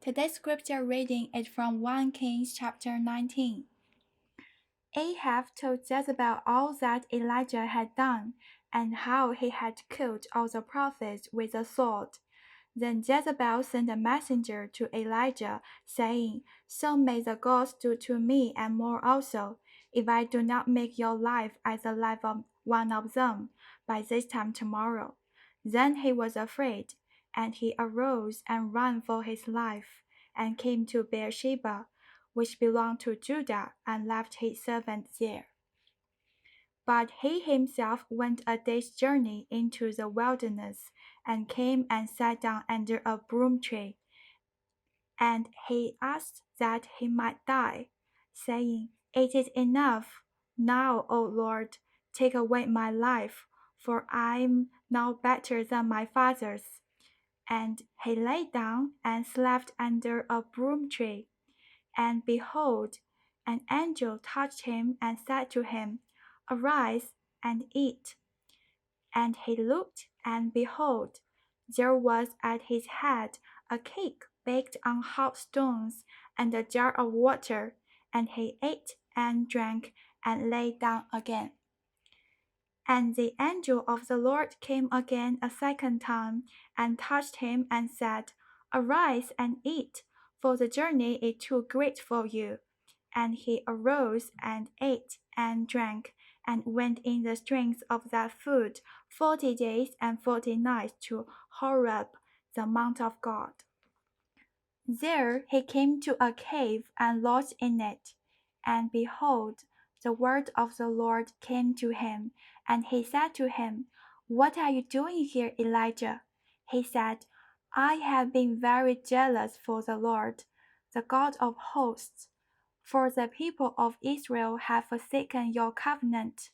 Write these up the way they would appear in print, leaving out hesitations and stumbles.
Today's scripture reading is from 1 Kings chapter 19. Ahab told Jezebel all that Elijah had done, and how he had killed all the prophets with a sword. Then Jezebel sent a messenger to Elijah, saying, So may the gods do to me and more also, if I do not make your life as the life of one of them by this time tomorrow. Then he was afraid, and he arose and ran for his life, and came to Beersheba, which belonged to Judah, and left his servant there. But he himself went a day's journey into the wilderness, and came and sat down under a broom tree. And he asked that he might die, saying, It is enough. Now, O Lord, take away my life, for I am now better than my fathers. And he lay down and slept under a broom tree. And behold, an angel touched him and said to him, Arise and eat. And he looked, and behold, there was at his head a cake baked on hot stones, and a jar of water. And he ate and drank, and lay down again. And the angel of the Lord came again a second time, and touched him, and said, Arise and eat, for the journey is too great for you. And he arose and ate and drank, and went in the strength of that food 40 days and 40 nights to Horeb, the mount of God. There he came to a cave and lodged in it. And behold, the word of the Lord came to him, and he said to him, What are you doing here, Elijah? He said, I have been very jealous for the Lord, the God of hosts. For the people of Israel have forsaken your covenant,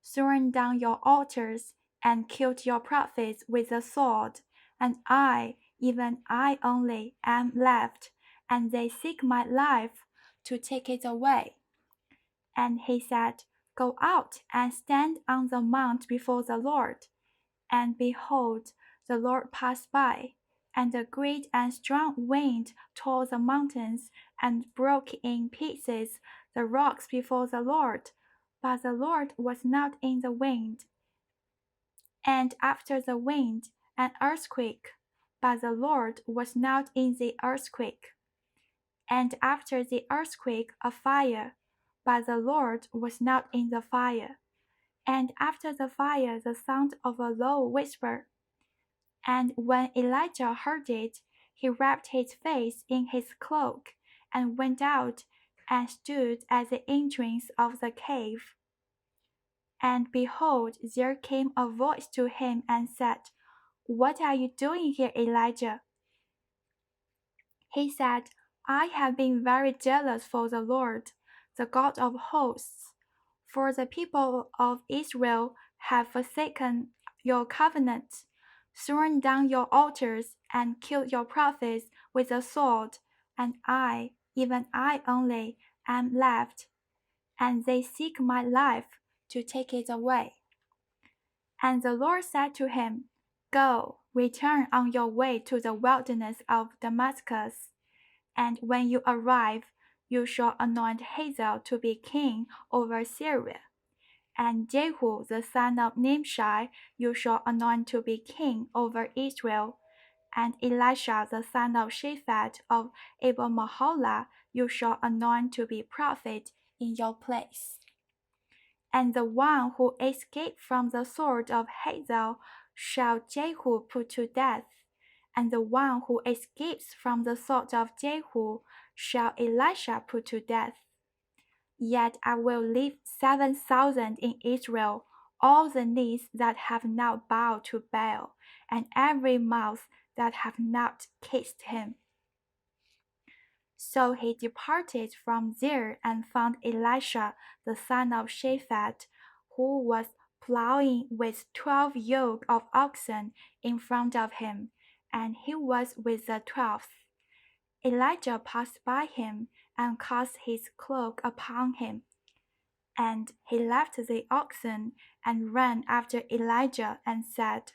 thrown down your altars, and killed your prophets with the sword. And I, even I only, am left, and they seek my life to take it away. And he said, Go out and stand on the mount before the Lord. And behold, the Lord passed by, and a great and strong wind tore the mountains and broke in pieces the rocks before the Lord. But the Lord was not in the wind. And after the wind, an earthquake, but the Lord was not in the earthquake. And after the earthquake, a fire, but the Lord was not in the fire. And after the fire, the sound of a low whisper. And when Elijah heard it, he wrapped his face in his cloak, and went out, and stood at the entrance of the cave. And behold, there came a voice to him and said, What are you doing here, Elijah? He said, I have been very jealous for the Lord, the God of hosts. For the people of Israel have forsaken your covenant, thrown down your altars, and killed your prophets with a sword. And I, even I only, am left, and they seek my life to take it away. And the Lord said to him, Go, return on your way to the wilderness of Damascus, and when you arrive, you shall anoint Hazael to be king over Syria. And Jehu the son of Nimshi you shall anoint to be king over Israel. And Elisha the son of Shaphat of Abel-Maholah you shall anoint to be prophet in your place. And the one who escaped from the sword of Hazael shall Jehu put to death, and the one who escapes from the sword of Jehu shall Elisha put to death. Yet I will leave 7,000 in Israel, all the knees that have not bowed to Baal, and every mouth that have not kissed him. So he departed from there and found Elisha the son of Shaphat, who was plowing with 12 yoke of oxen in front of him, and he was with the 12th. Elijah passed by him and cast his cloak upon him. And he left the oxen and ran after Elijah and said,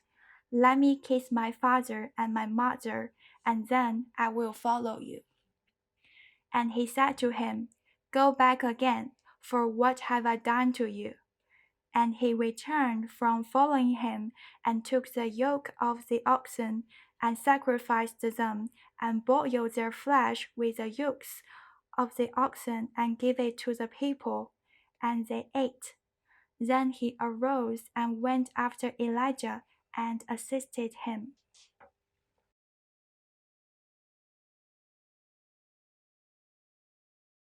Let me kiss my father and my mother, and then I will follow you. And he said to him, Go back again, for what have I done to you? And he returned from following him, and took the yoke of the oxen, and sacrificed them, and boiled their flesh with the yokes of the oxen, and gave it to the people, and they ate. Then he arose and went after Elijah, and assisted him.